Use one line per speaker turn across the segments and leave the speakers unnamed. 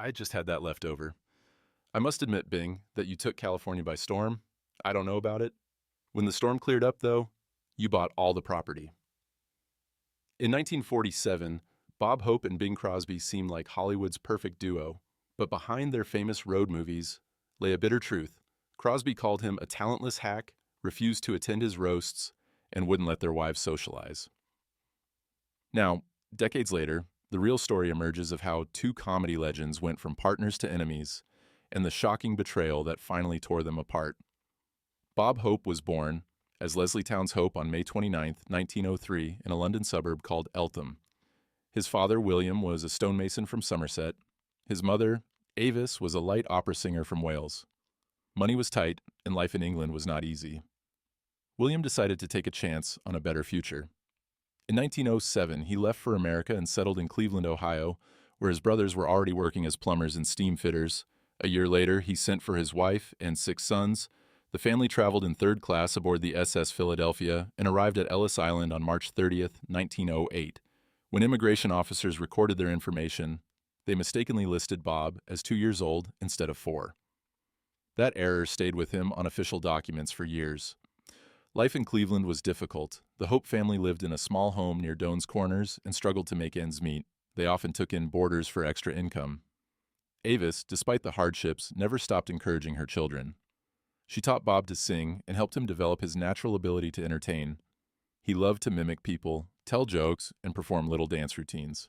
I just had that left over. I must admit, Bing, that you took California by storm. I don't know about it. When the storm cleared up, though, you bought all the property. In 1947, Bob Hope and Bing Crosby seemed like Hollywood's perfect duo, but behind their famous road movies lay a bitter truth. Crosby called him a talentless hack, refused to attend his roasts, and wouldn't let their wives socialize. Now, decades later, the real story emerges of how two comedy legends went from partners to enemies, and the shocking betrayal that finally tore them apart. Bob Hope was born as Leslie Towns Hope on May 29, 1903, in a London suburb called Eltham. His father, William, was a stonemason from Somerset. His mother, Avis, was a light opera singer from Wales. Money was tight, and life in England was not easy. William decided to take a chance on a better future. In 1907, he left for America and settled in Cleveland, Ohio, where his brothers were already working as plumbers and steam fitters. A year later, he sent for his wife and 6 sons. The family traveled in third class aboard the SS Philadelphia and arrived at Ellis Island on March 30, 1908. When immigration officers recorded their information, they mistakenly listed Bob as 2 years old instead of 4. That error stayed with him on official documents for years. Life in Cleveland was difficult. The Hope family lived in a small home near Doan's Corners and struggled to make ends meet. They often took in boarders for extra income. Avis, despite the hardships, never stopped encouraging her children. She taught Bob to sing and helped him develop his natural ability to entertain. He loved to mimic people, tell jokes, and perform little dance routines.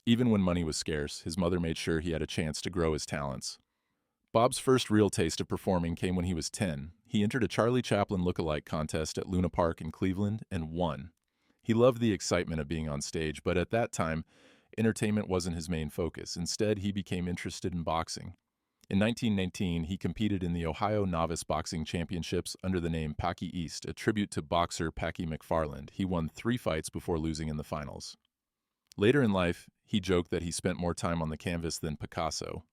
Even when money was scarce, his mother made sure he had a chance to grow his talents. Bob's first real taste of performing came when he was 10. He entered a Charlie Chaplin look-alike contest at Luna Park in Cleveland and won. He loved the excitement of being on stage, but at that time, entertainment wasn't his main focus. Instead, he became interested in boxing. In 1919, he competed in the Ohio Novice Boxing Championships under the name Packy East, a tribute to boxer Packy McFarland. He won 3 fights before losing in the finals. Later in life, he joked that he spent more time on the canvas than Picasso.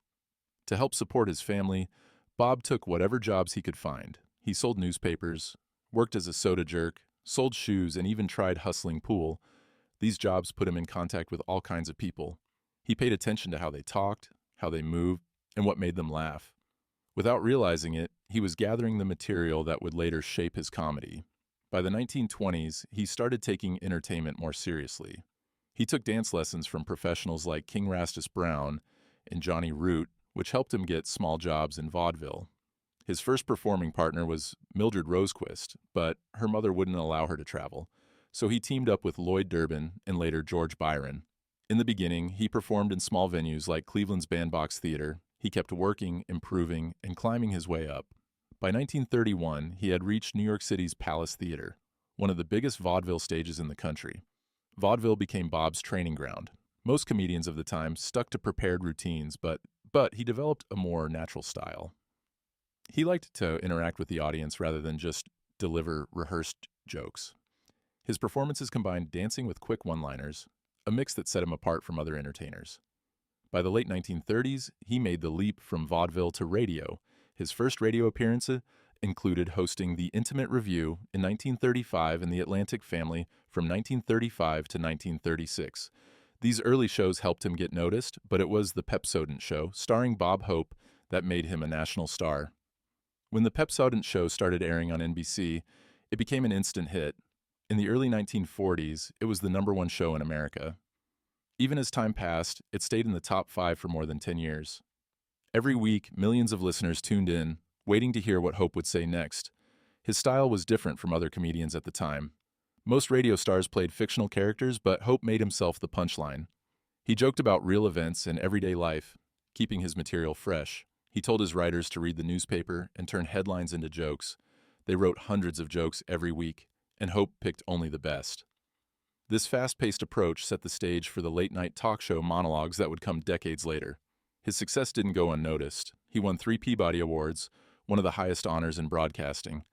To help support his family, Bob took whatever jobs he could find. He sold newspapers, worked as a soda jerk, sold shoes, and even tried hustling pool. These jobs put him in contact with all kinds of people. He paid attention to how they talked, how they moved, and what made them laugh. Without realizing it, he was gathering the material that would later shape his comedy. By the 1920s, he started taking entertainment more seriously. He took dance lessons from professionals like King Rastus Brown and Johnny Root, which helped him get small jobs in vaudeville. His first performing partner was Mildred Rosequist, but her mother wouldn't allow her to travel, so he teamed up with Lloyd Durbin and later George Byron. In the beginning, he performed in small venues like Cleveland's Bandbox Theater. He kept working, improving, and climbing his way up. By 1931, he had reached New York City's Palace Theater, one of the biggest vaudeville stages in the country. Vaudeville became Bob's training ground. Most comedians of the time stuck to prepared routines, but he developed a more natural style. He liked to interact with the audience rather than just deliver rehearsed jokes. His performances combined dancing with quick one-liners, a mix that set him apart from other entertainers. By the late 1930s, he made the leap from vaudeville to radio. His first radio appearance included hosting The Intimate Review in 1935 and The Atlantic Family from 1935 to 1936. These early shows helped him get noticed, but it was The Pepsodent Show, starring Bob Hope, that made him a national star. When The Pepsodent Show started airing on NBC, it became an instant hit. In the early 1940s, it was the #1 show in America. Even as time passed, it stayed in the top 5 for more than 10 years. Every week, millions of listeners tuned in, waiting to hear what Hope would say next. His style was different from other comedians at the time. Most radio stars played fictional characters, but Hope made himself the punchline. He joked about real events and everyday life, keeping his material fresh. He told his writers to read the newspaper and turn headlines into jokes. They wrote hundreds of jokes every week, and Hope picked only the best. This fast-paced approach set the stage for the late-night talk show monologues that would come decades later. His success didn't go unnoticed. He won 3 Peabody Awards, one of the highest honors in broadcasting.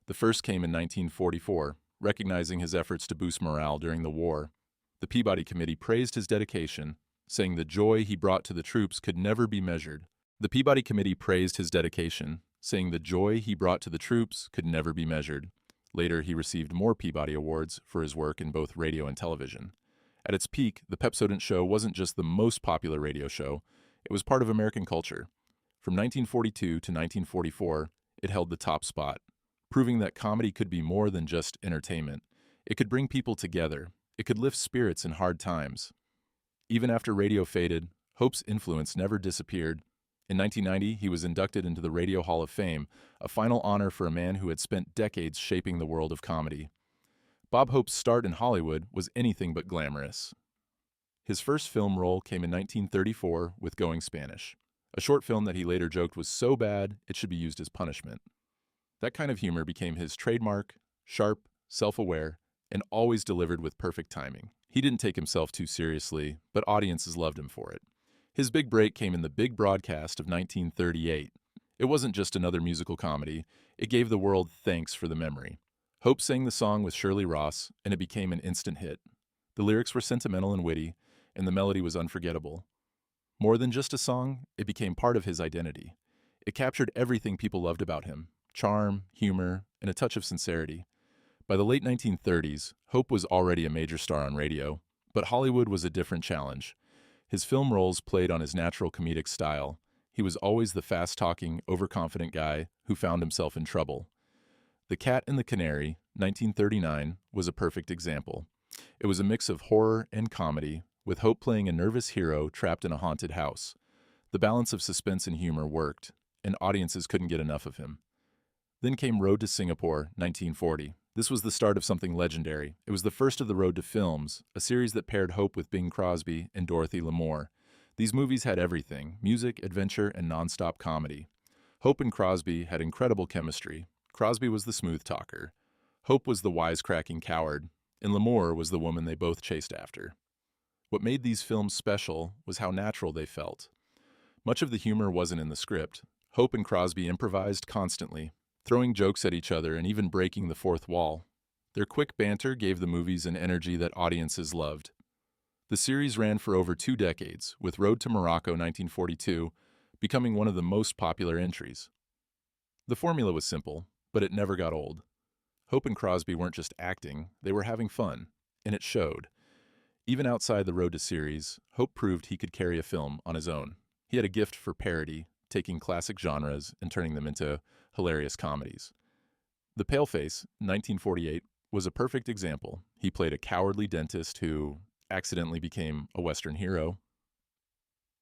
The first came in 1944, recognizing his efforts to boost morale during the war. The Peabody Committee praised his dedication, saying the joy he brought to the troops could never be measured. The Peabody Committee praised his dedication, saying the joy he brought to the troops could never be measured. Later, he received more Peabody Awards for his work in both radio and television. At its peak, The Pepsodent Show wasn't just the most popular radio show, It was part of American culture. From 1942 to 1944, it held the top spot, proving that comedy could be more than just entertainment. It could bring people together. It could lift spirits in hard times. Even after radio faded, Hope's influence never disappeared. In 1990, he was inducted into the Radio Hall of Fame, a final honor for a man who had spent decades shaping the world of comedy. Bob Hope's start in Hollywood was anything but glamorous. His first film role came in 1934 with Going Spanish, a short film that he later joked was so bad it should be used as punishment. That kind of humor became his trademark, sharp, self-aware, and always delivered with perfect timing. He didn't take himself too seriously, but audiences loved him for it. His big break came in The Big Broadcast of 1938. It wasn't just another musical comedy, it gave the world thanks for the memory. Hope sang the song with Shirley Ross, and it became an instant hit. The lyrics were sentimental and witty, and the melody was unforgettable. More than just a song, it became part of his identity. It captured everything people loved about him: charm, humor, and a touch of sincerity. By the late 1930s, Hope was already a major star on radio, but Hollywood was a different challenge. His film roles played on his natural comedic style. He was always the fast-talking, overconfident guy who found himself in trouble. The Cat and the Canary, 1939, was a perfect example. It was a mix of horror and comedy, with Hope playing a nervous hero trapped in a haunted house. The balance of suspense and humor worked, and audiences couldn't get enough of him. Then came Road to Singapore, 1940. This was the start of something legendary. It was the first of the Road to films, a series that paired Hope with Bing Crosby and Dorothy Lamour. These movies had everything: music, adventure, and nonstop comedy. Hope and Crosby had incredible chemistry. Crosby was the smooth talker. Hope was the wisecracking coward, and Lamour was the woman they both chased after. What made these films special was how natural they felt. Much of the humor wasn't in the script. Hope and Crosby improvised constantly, throwing jokes at each other and even breaking the fourth wall. Their quick banter gave the movies an energy that audiences loved. The series ran for over 2 decades, with Road to Morocco 1942 becoming one of the most popular entries. The formula was simple, but it never got old. Hope and Crosby weren't just acting, they were having fun, and it showed. Even outside the Road to series, Hope proved he could carry a film on his own. He had a gift for parody, taking classic genres and turning them into hilarious comedies. The Paleface, 1948, was a perfect example. He played a cowardly dentist who accidentally became a Western hero.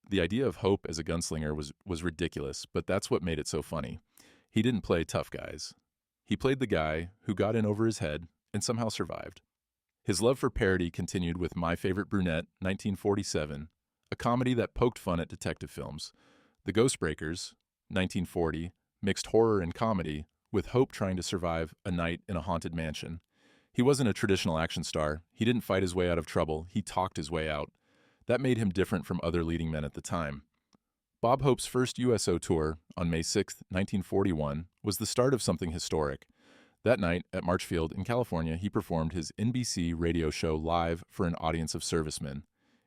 The idea of Hope as a gunslinger was ridiculous, but that's what made it so funny. He didn't play tough guys. He played the guy who got in over his head and somehow survived. His love for parody continued with My Favorite Brunette, 1947, a comedy that poked fun at detective films. The Ghostbreakers, 1940, mixed horror and comedy, with Hope trying to survive a night in a haunted mansion. He wasn't a traditional action star. He didn't fight his way out of trouble. He talked his way out. That made him different from other leading men at the time. Bob Hope's first USO tour, on May 6, 1941, was the start of something historic. That night, at Marchfield in California, he performed his NBC radio show live for an audience of servicemen.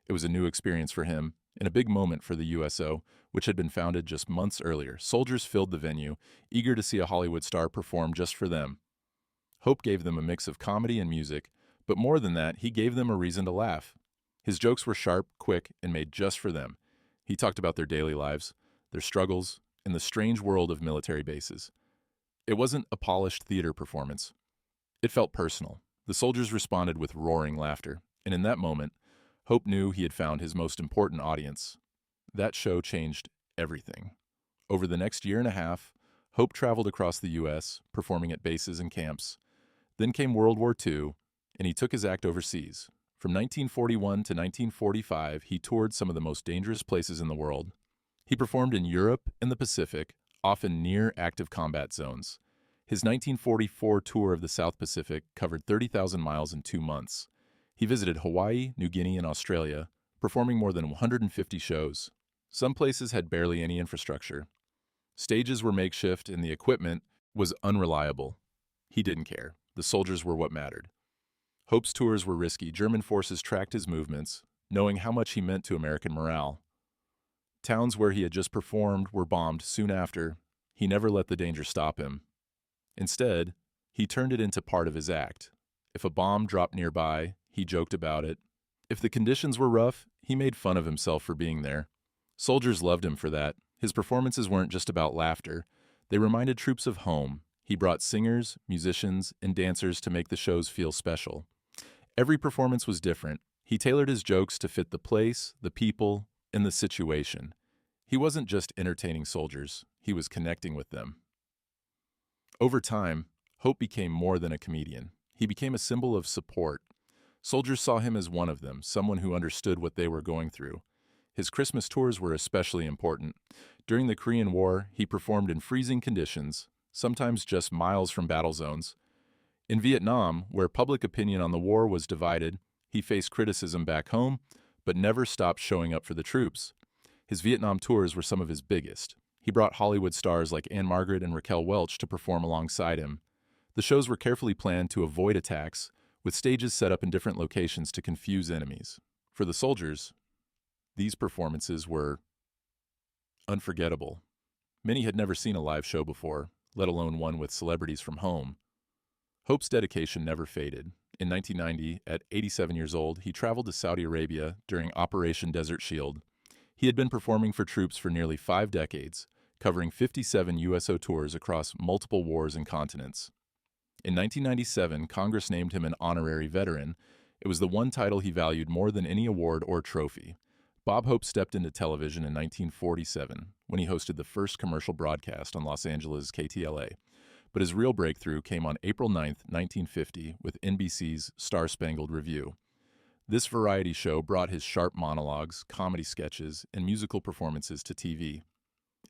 It was a new experience for him, and a big moment for the USO, which had been founded just months earlier. Soldiers filled the venue, eager to see a Hollywood star perform just for them. Hope gave them a mix of comedy and music, but more than that, he gave them a reason to laugh. His jokes were sharp, quick, and made just for them. He talked about their daily lives, their struggles, and the strange world of military bases. It wasn't a polished theater performance. It felt personal. The soldiers responded with roaring laughter, and in that moment, Hope knew he had found his most important audience. That show changed everything. Over the next year and a half, Hope traveled across the U.S., performing at bases and camps. Then came World War II, and he took his act overseas. From 1941 to 1945, he toured some of the most dangerous places in the world. He performed in Europe and the Pacific, often near active combat zones. His 1944 tour of the South Pacific covered 30,000 miles in 2 months. He visited Hawaii, New Guinea, and Australia, performing more than 150 shows. Some places had barely any infrastructure. Stages were makeshift, and the equipment was unreliable. He didn't care. The soldiers were what mattered. Hope's tours were risky. German forces tracked his movements, knowing how much he meant to American morale. Towns where he had just performed were bombed soon after. He never let the danger stop him. Instead, he turned it into part of his act. If a bomb dropped nearby, he joked about it. If the conditions were rough, he made fun of himself for being there. Soldiers loved him for that. His performances weren't just about laughter. They reminded troops of home. He brought singers, musicians, and dancers to make the shows feel special. Every performance was different. He tailored his jokes to fit the place, the people, and the situation. He wasn't just entertaining soldiers, he was connecting with them. Over time, Hope became more than a comedian. He became a symbol of support. Soldiers saw him as one of them, someone who understood what they were going through. His Christmas tours were especially important. During the Korean War, he performed in freezing conditions, sometimes just miles from battle zones. In Vietnam, where public opinion on the war was divided, he faced criticism back home, but never stopped showing up for the troops. His Vietnam tours were some of his biggest. He brought Hollywood stars like Ann-Margret and Raquel Welch to perform alongside him. The shows were carefully planned to avoid attacks, with stages set up in different locations to confuse enemies. For the soldiers, these performances were unforgettable. Many had never seen a live show before, let alone one with celebrities from home. Hope's dedication never faded. In 1990, at 87 years old, he traveled to Saudi Arabia during Operation Desert Shield. He had been performing for troops for nearly 5 decades, covering 57 USO tours across multiple wars and continents. In 1997, Congress named him an honorary veteran. It was the one title he valued more than any award or trophy. Bob Hope stepped into television in 1947 when he hosted the first commercial broadcast on Los Angeles KTLA. But his real breakthrough came on April 9, 1950, with NBC's Star-Spangled Review. This variety show brought his sharp monologues, comedy sketches, and musical performances to TV.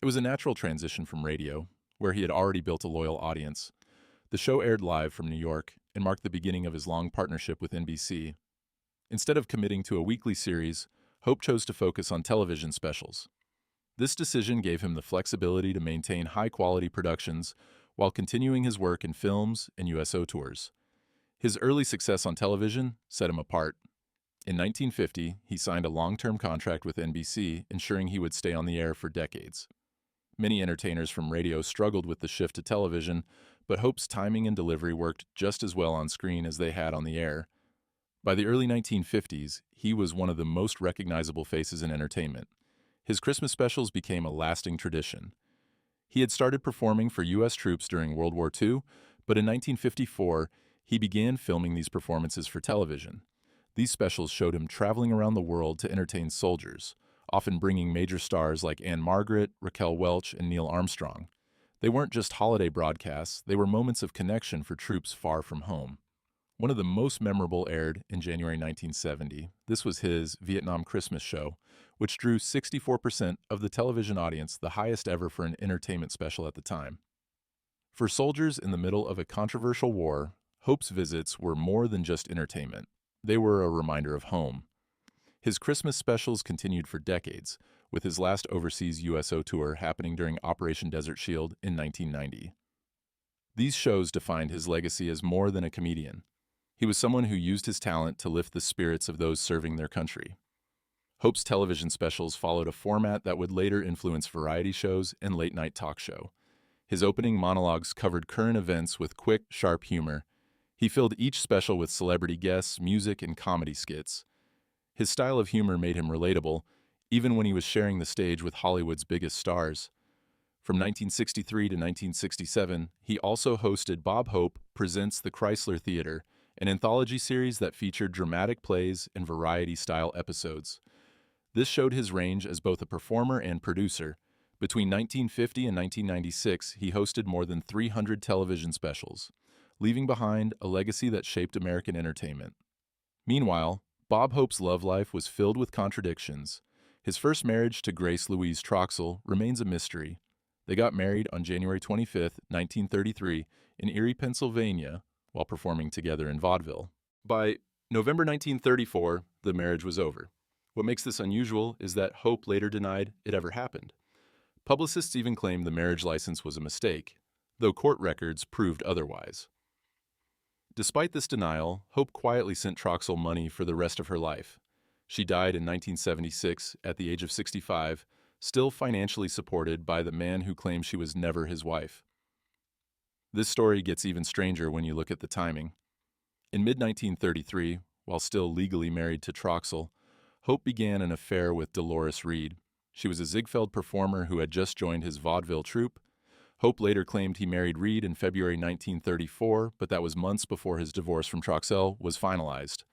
It was a natural transition from radio, where he had already built a loyal audience. The show aired live from New York and marked the beginning of his long partnership with NBC. Instead of committing to a weekly series, Hope chose to focus on television specials. This decision gave him the flexibility to maintain high-quality productions while continuing his work in films and USO tours. His early success on television set him apart. In 1950, he signed a long-term contract with NBC, ensuring he would stay on the air for decades. Many entertainers from radio struggled with the shift to television, but Hope's timing and delivery worked just as well on screen as they had on the air. By the early 1950s, he was one of the most recognizable faces in entertainment. His Christmas specials became a lasting tradition. He had started performing for U.S. troops during World War II, but in 1954, he began filming these performances for television. These specials showed him traveling around the world to entertain soldiers, often bringing major stars like Ann-Margret, Raquel Welch, and Neil Armstrong. They weren't just holiday broadcasts, they were moments of connection for troops far from home. One of the most memorable aired in January 1970. This was his Vietnam Christmas show, which drew 64% of the television audience, the highest ever for an entertainment special at the time. For soldiers in the middle of a controversial war, Hope's visits were more than just entertainment. They were a reminder of home. His Christmas specials continued for decades, with his last overseas USO tour happening during Operation Desert Shield in 1990. These shows defined his legacy as more than a comedian. He was someone who used his talent to lift the spirits of those serving their country. Hope's television specials followed a format that would later influence variety shows and late-night talk show. His opening monologues covered current events with quick, sharp humor. He filled each special with celebrity guests, music, and comedy skits. His style of humor made him relatable, even when he was sharing the stage with Hollywood's biggest stars. From 1963 to 1967, he also hosted Bob Hope Presents the Chrysler Theater, an anthology series that featured dramatic plays and variety-style episodes. This showed his range as both a performer and producer. Between 1950 and 1996, he hosted more than 300 television specials, leaving behind a legacy that shaped American entertainment. Meanwhile, Bob Hope's love life was filled with contradictions. His first marriage to Grace Louise Troxell remains a mystery. They got married on January 25, 1933, in Erie, Pennsylvania, while performing together in vaudeville. By November 1934, the marriage was over. What makes this unusual is that Hope later denied it ever happened. Publicists even claimed the marriage license was a mistake, though court records proved otherwise. Despite this denial, Hope quietly sent Troxell money for the rest of her life. She died in 1976 at the age of 65, still financially supported by the man who claimed she was never his wife. This story gets even stranger when you look at the timing. In mid-1933, while still legally married to Troxell, Hope began an affair with Dolores Reed. She was a Ziegfeld performer who had just joined his vaudeville troupe. Hope later claimed he married Reed in February 1934, but that was months before his divorce from Troxell was finalized.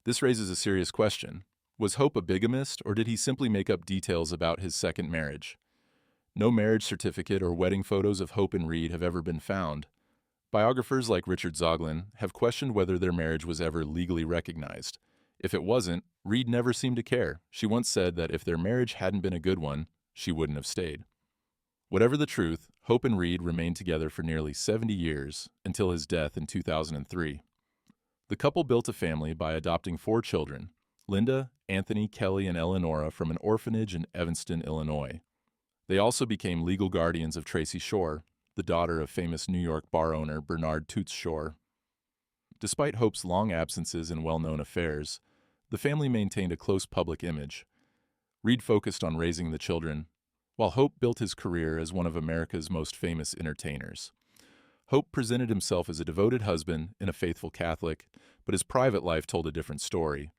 This raises a serious question. Was Hope a bigamist, or did he simply make up details about his second marriage? No marriage certificate or wedding photos of Hope and Reed have ever been found. Biographers like Richard Zoglin have questioned whether their marriage was ever legally recognized. If it wasn't, Reed never seemed to care. She once said that if their marriage hadn't been a good one, she wouldn't have stayed. Whatever the truth, Hope and Reed remained together for nearly 70 years, until his death in 2003. The couple built a family by adopting 4 children, Linda, Anthony, Kelly, and Eleonora, from an orphanage in Evanston, Illinois. They also became legal guardians of Tracy Shore, the daughter of famous New York bar owner Bernard Toots Shore. Despite Hope's long absences and well-known affairs, the family maintained a close public image. Reed focused on raising the children, while Hope built his career as one of America's most famous entertainers. Hope presented himself as a devoted husband and a faithful Catholic, but his private life told a different story.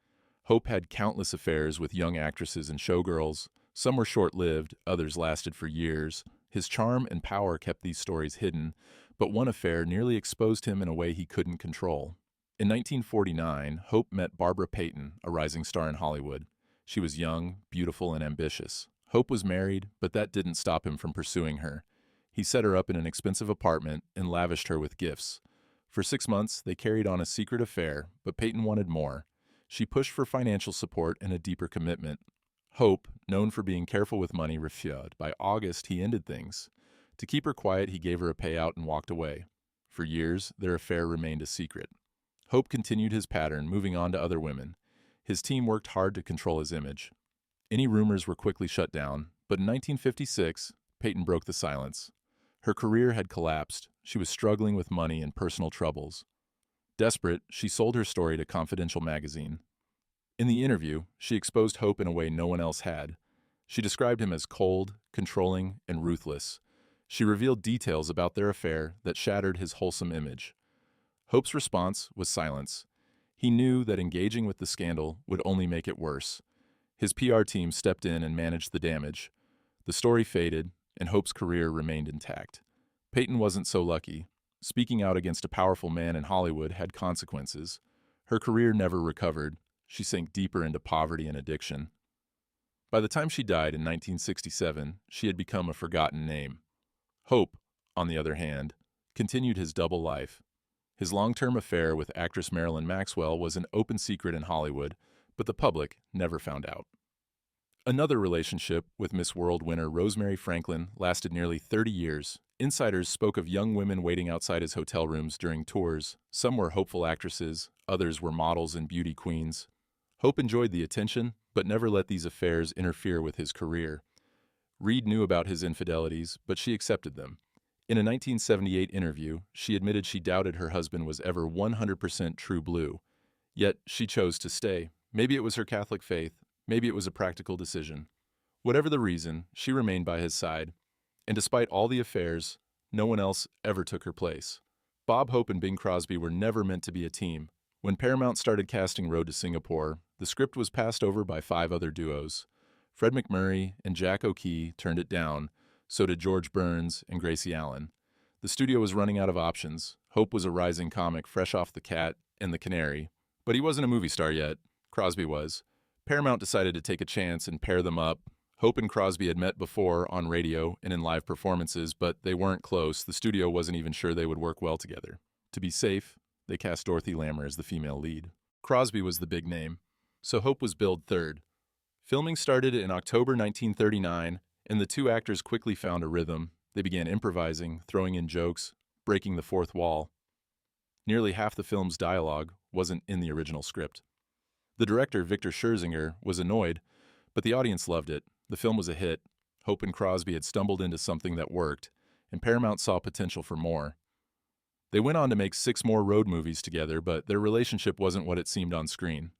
Hope had countless affairs with young actresses and showgirls. Some were short-lived, others lasted for years. His charm and power kept these stories hidden, but one affair nearly exposed him in a way he couldn't control. In 1949, Hope met Barbara Payton, a rising star in Hollywood. She was young, beautiful, and ambitious. Hope was married, but that didn't stop him from pursuing her. He set her up in an expensive apartment and lavished her with gifts. For 6 months, they carried on a secret affair, but Payton wanted more. She pushed for financial support and a deeper commitment. Hope, known for being careful with money, refused. By August, he ended things. To keep her quiet, he gave her a payout and walked away. For years, their affair remained a secret. Hope continued his pattern, moving on to other women. His team worked hard to control his image. Any rumors were quickly shut down, but in 1956, Payton broke the silence. Her career had collapsed. She was struggling with money and personal troubles. Desperate, she sold her story to Confidential magazine. In the interview, she exposed Hope in a way no one else had. She described him as cold, controlling, and ruthless. She revealed details about their affair that shattered his wholesome image. Hope's response was silence. He knew that engaging with the scandal would only make it worse. His PR team stepped in and managed the damage. The story faded, and Hope's career remained intact. Payton wasn't so lucky. Speaking out against a powerful man in Hollywood had consequences. Her career never recovered. She sank deeper into poverty and addiction. By the time she died in 1967, she had become a forgotten name. Hope, on the other hand, continued his double life. His long-term affair with actress Marilyn Maxwell was an open secret in Hollywood, but the public never found out. Another relationship with Miss World winner Rosemary Franklin lasted nearly 30 years. Insiders spoke of young women waiting outside his hotel rooms during tours. Some were hopeful actresses, others were models and beauty queens. Hope enjoyed the attention, but never let these affairs interfere with his career. Reed knew about his infidelities, but she accepted them. In a 1978 interview, she admitted she doubted her husband was ever 100% true blue. Yet she chose to stay. Maybe it was her Catholic faith, maybe it was a practical decision. Whatever the reason, she remained by his side. And despite all the affairs, no one else ever took her place. Bob Hope and Bing Crosby were never meant to be a team. When Paramount started casting Road to Singapore, the script was passed over by 5 other duos. Fred MacMurray and Jack O'Kee turned it down, so did George Burns and Gracie Allen. The studio was running out of options. Hope was a rising comic fresh off The Cat and The Canary, but he wasn't a movie star yet. Crosby was. Paramount decided to take a chance and pair them up. Hope and Crosby had met before on radio and in live performances, but they weren't close. The studio wasn't even sure they would work well together. To be safe, they cast Dorothy Lamour as the female lead. Crosby was the big name, so Hope was billed third. Filming started in October 1939, and the 2 actors quickly found a rhythm. They began improvising, throwing in jokes, breaking the fourth wall. Nearly half the film's dialogue wasn't in the original script. The director, Victor Scherzinger, was annoyed, but the audience loved it. The film was a hit. Hope and Crosby had stumbled into something that worked, and Paramount saw potential for more. They went on to make 6 more road movies together, but their relationship wasn't what it seemed on screen.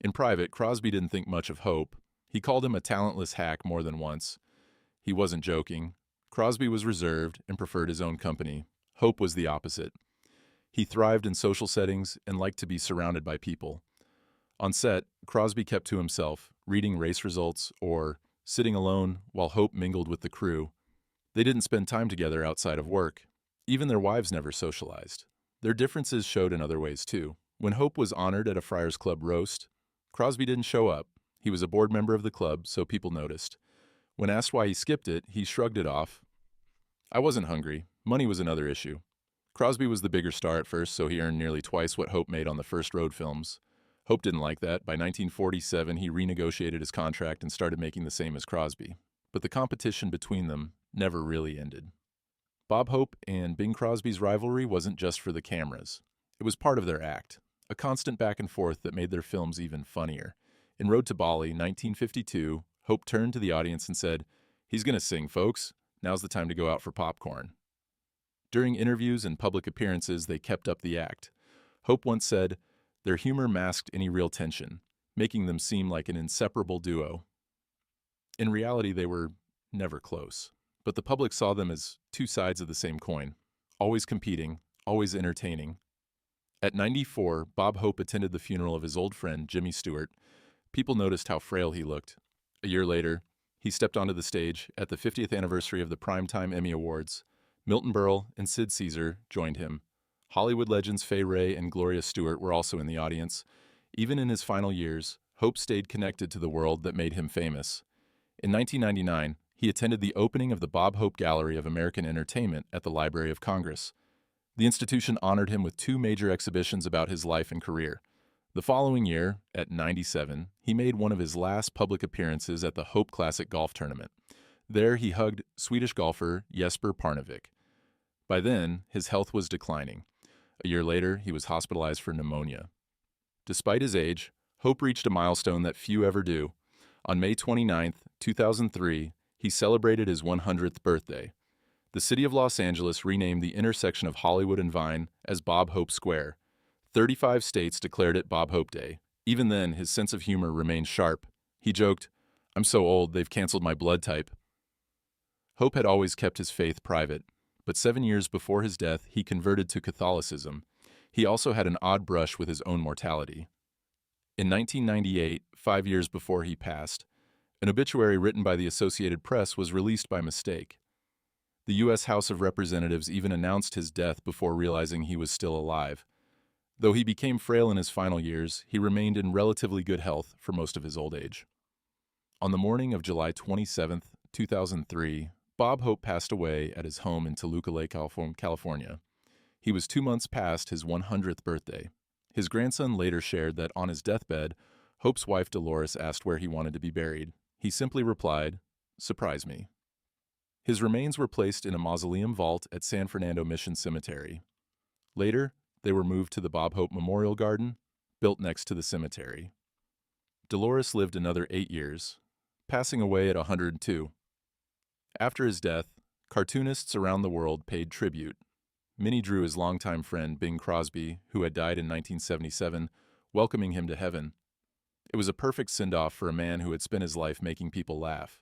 In private, Crosby didn't think much of Hope. He called him a talentless hack more than once. He wasn't joking. Crosby was reserved and preferred his own company. Hope was the opposite. He thrived in social settings and liked to be surrounded by people. On set, Crosby kept to himself, reading race results or sitting alone while Hope mingled with the crew. They didn't spend time together outside of work. Even their wives never socialized. Their differences showed in other ways, too. When Hope was honored at a Friars Club roast, Crosby didn't show up. He was a board member of the club, so people noticed. When asked why he skipped it, he shrugged it off. I wasn't hungry. Money was another issue. Crosby was the bigger star at first, so he earned nearly twice what Hope made on the first road films. Hope didn't like that. By 1947, he renegotiated his contract and started making the same as Crosby. But the competition between them never really ended. Bob Hope and Bing Crosby's rivalry wasn't just for the cameras. It was part of their act, a constant back and forth that made their films even funnier. In Road to Bali, 1952, Hope turned to the audience and said, "He's going to sing, folks. Now's the time to go out for popcorn." During interviews and public appearances, they kept up the act. Hope once said, "Their humor masked any real tension, making them seem like an inseparable duo." In reality, they were never close, but the public saw them as two sides of the same coin, always competing, always entertaining. At 94, Bob Hope attended the funeral of his old friend, Jimmy Stewart. People noticed how frail he looked. A year later, he stepped onto the stage at the 50th anniversary of the Primetime Emmy Awards. Milton Berle and Sid Caesar joined him. Hollywood legends Fay Wray and Gloria Stewart were also in the audience. Even in his final years, Hope stayed connected to the world that made him famous. In 1999, he attended the opening of the Bob Hope Gallery of American Entertainment at the Library of Congress. The institution honored him with 2 major exhibitions about his life and career. The following year, at 97, he made one of his last public appearances at the Hope Classic Golf Tournament. There he hugged Swedish golfer Jesper Parnevik. By then, his health was declining. A year later, he was hospitalized for pneumonia. Despite his age, Hope reached a milestone that few ever do. On May 29, 2003, he celebrated his 100th birthday. The city of Los Angeles renamed the intersection of Hollywood and Vine as Bob Hope Square. 35 states declared it Bob Hope Day. Even then, his sense of humor remained sharp. He joked, "I'm so old, they've canceled my blood type." Hope had always kept his faith private, but 7 years before his death, he converted to Catholicism. He also had an odd brush with his own mortality. In 1998, 5 years before he passed, an obituary written by the Associated Press was released by mistake. The U.S. House of Representatives even announced his death before realizing he was still alive. Though he became frail in his final years, he remained in relatively good health for most of his old age. On the morning of July 27, 2003, Bob Hope passed away at his home in Toluca Lake, California. He was 2 months past his 100th birthday. His grandson later shared that on his deathbed, Hope's wife Dolores asked where he wanted to be buried. He simply replied, "Surprise me." His remains were placed in a mausoleum vault at San Fernando Mission Cemetery. Later, they were moved to the Bob Hope Memorial Garden, built next to the cemetery. Dolores lived another 8 years, passing away at 102. After his death, cartoonists around the world paid tribute. Many drew his longtime friend Bing Crosby, who had died in 1977, welcoming him to heaven. It was a perfect send-off for a man who had spent his life making people laugh.